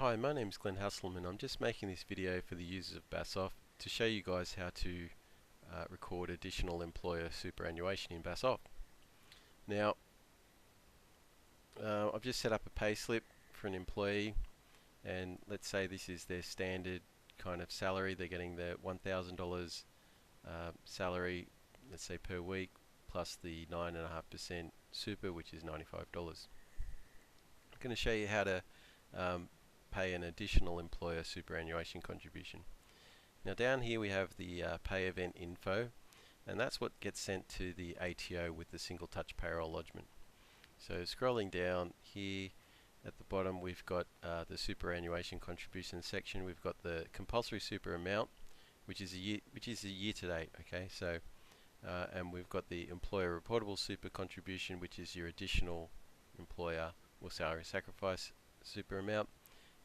Hi, my name is Glenn Hasselman. I'm just making this video for the users of BAS Off to show you guys how to record additional employer superannuation in BAS Off. Now, I've just set up a payslip for an employee, and let's say this is their standard kind of salary. They're getting the $1,000 salary, let's say per week, plus the 9.5% super, which is $95. I'm going to show you how to pay an additional employer superannuation contribution. Now down here we have the pay event info, and that's what gets sent to the ATO with the single touch payroll lodgement. So scrolling down here at the bottom, we've got the superannuation contribution section. We've got the compulsory super amount, which is a year to date. Okay, so and we've got the employer reportable super contribution, which is your additional employer or salary sacrifice super amount,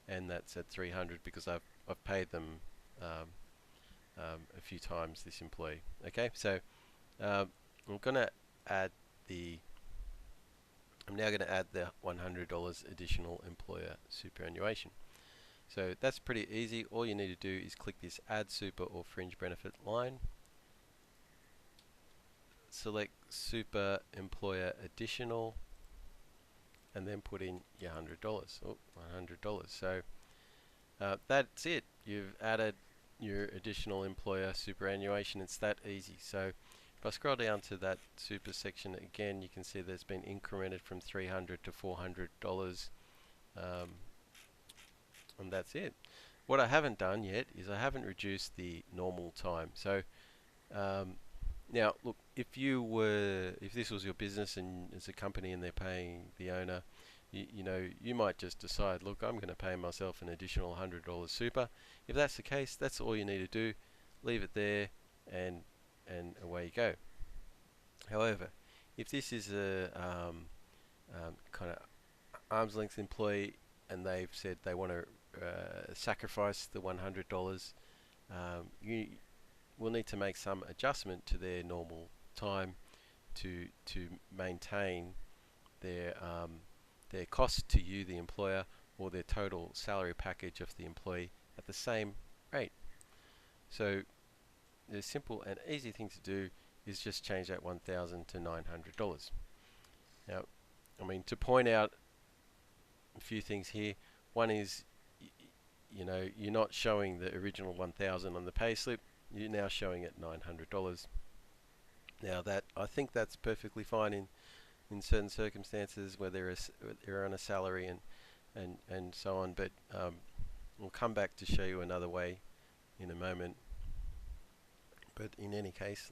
and that's at 300 because I've paid them a few times, this employee. Okay, so I'm now going to add the $100 additional employer superannuation. So that's pretty easy. All you need to do is click this add super or fringe benefit line, select super employer additional, and then put in your $100. Oh, $100. So that's it. You've added your additional employer superannuation. It's that easy. So if I scroll down to that super section again, you can see there's been incremented from $300 to $400, and that's it. What I haven't done yet is I haven't reduced the normal time. So now look, if this was your business and it's a company and they're paying the owner, you might just decide, look, I'm going to pay myself an additional $100 super. If that's the case, that's all you need to do. Leave it there, and away you go. However, if this is a kind of arm's length employee and they've said they want to sacrifice the $100, you will need to make some adjustment to their normal time to maintain their cost to you, the employer, or their total salary package of the employee at the same rate. So the simple and easy thing to do is just change that $1,000 to $900. Now, I mean, to point out a few things here. One is, you're not showing the original $1,000 on the payslip. You're now showing it $900. Now I think that's perfectly fine in certain circumstances where they're on a salary and so on, but we'll come back to show you another way in a moment. But in any case,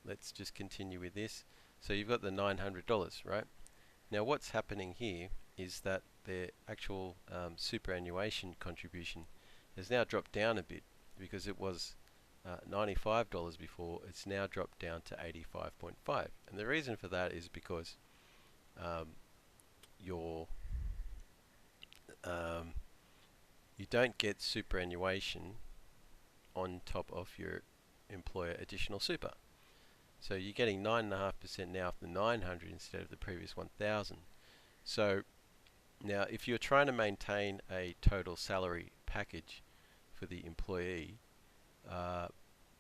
let's just continue with this. So you've got the $900, right? Now what's happening here is that their actual superannuation contribution has now dropped down a bit, because it was $95 before. It's now dropped down to $85.5, and the reason for that is because you don't get superannuation on top of your employer additional super. So you're getting 9.5% now of the 900 instead of the previous 1,000. So now if you're trying to maintain a total salary package for the employee,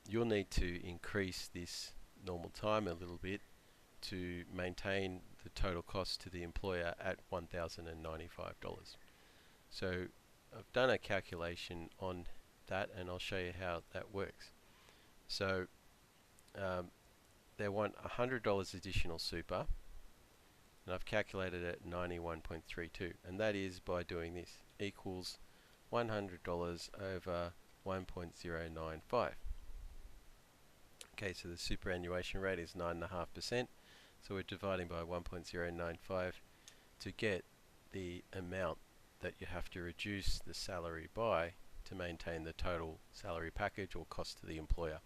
you'll need to increase this normal time a little bit to maintain the total cost to the employer at $1,095. So I've done a calculation on that, and I'll show you how that works. So they want $100 additional super, and I've calculated it at 91.32, and that is by doing this, equals $100 over 1.095. Okay, so the superannuation rate is 9.5%, so we're dividing by 1.095 to get the amount that you have to reduce the salary by to maintain the total salary package or cost to the employer.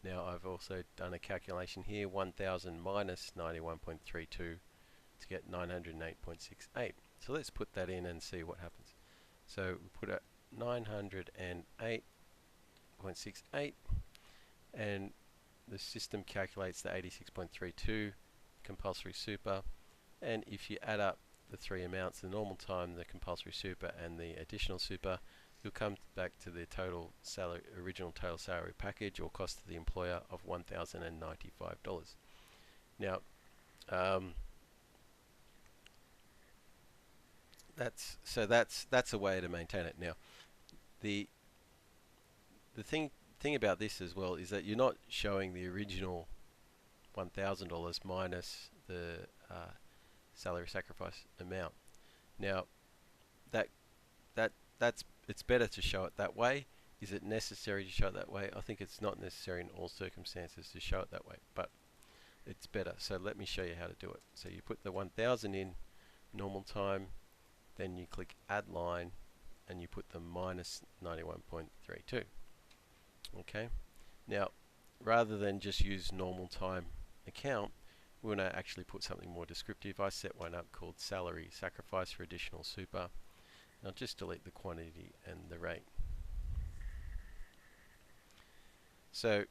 Now I've also done a calculation here, 1,000 minus 91.32 to get 908.68. So let's put that in and see what happens. So we put a 908.68, and the system calculates the 86.32 compulsory super, and if you add up the three amounts, the normal time, the compulsory super, and the additional super, you'll come back to the total salary, original total salary package or cost to the employer of $1,095. Now, that's a way to maintain it. Now, the thing about this as well is that you're not showing the original $1,000 minus the salary sacrifice amount. Now, that that's it's better to show it that way. Is it necessary to show it that way? I think it's not necessary in all circumstances to show it that way, but it's better. So let me show you how to do it. So you put the 1,000 in normal time, then you click add line, and you put the minus 91.32. Okay. Now, rather than just use normal time account, we're going to actually put something more descriptive. I set one up called salary sacrifice for additional super. I'll just delete the quantity and the rate. So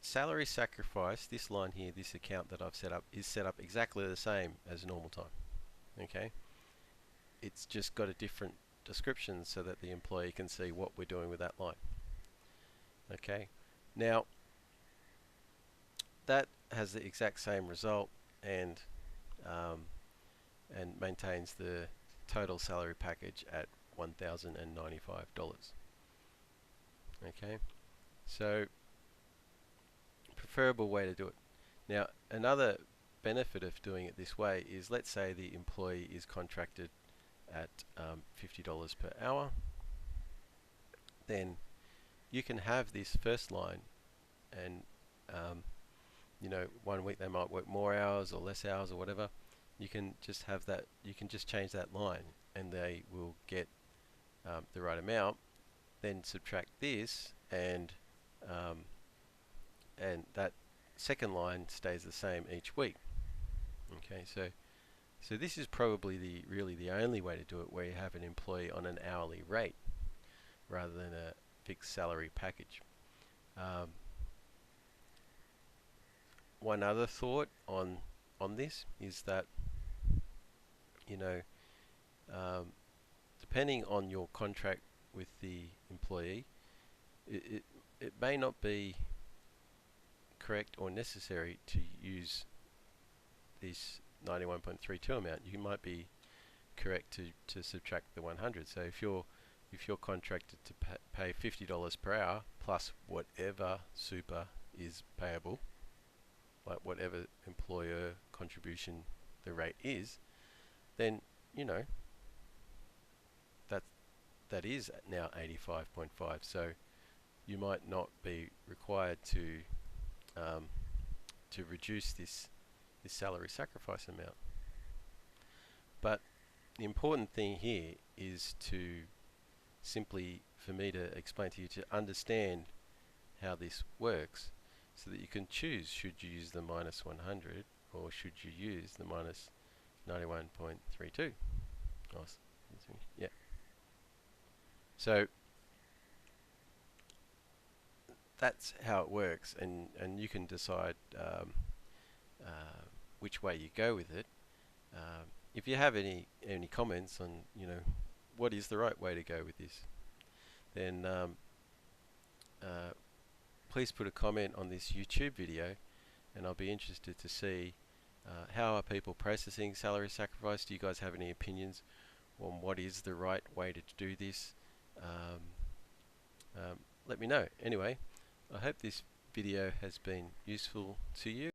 salary sacrifice, this line here, this account that I've set up, is set up exactly the same as normal time. Okay, it's just got a different description so that the employee can see what we're doing with that line. Okay, now that has the exact same result and maintains the total salary package at $1,095. Okay, so preferable way to do it. Now, another benefit of doing it this way is, let's say the employee is contracted at $50 per hour, then you can have this first line, and you know, one week they might work more hours or less hours or whatever. You can just have that. You can just change that line, and they will get the right amount. Then subtract this, and that second line stays the same each week. Okay, so this is probably really the only way to do it, where you have an employee on an hourly rate rather than a fixed salary package. One other thought on this is that, you know, depending on your contract with the employee, it may not be correct or necessary to use this 91.32 amount. You might be correct to subtract the 100. So if you're contracted to pay $50 per hour plus whatever super is payable, like whatever employer contribution the rate is, then you know that is now 85.5. So you might not be required to reduce this salary sacrifice amount. But the important thing here is to simply, for me to explain to you, to understand how this works, so that you can choose, should you use the minus 100 or should you use the minus 91.32. Yeah. So that's how it works, and you can decide which way you go with it. If you have any comments on, you know, what is the right way to go with this, then please put a comment on this YouTube video, and I'll be interested to see how are people processing salary sacrifice. Do you guys have any opinions on what is the right way to do this? Let me know. Anyway, I hope this video has been useful to you.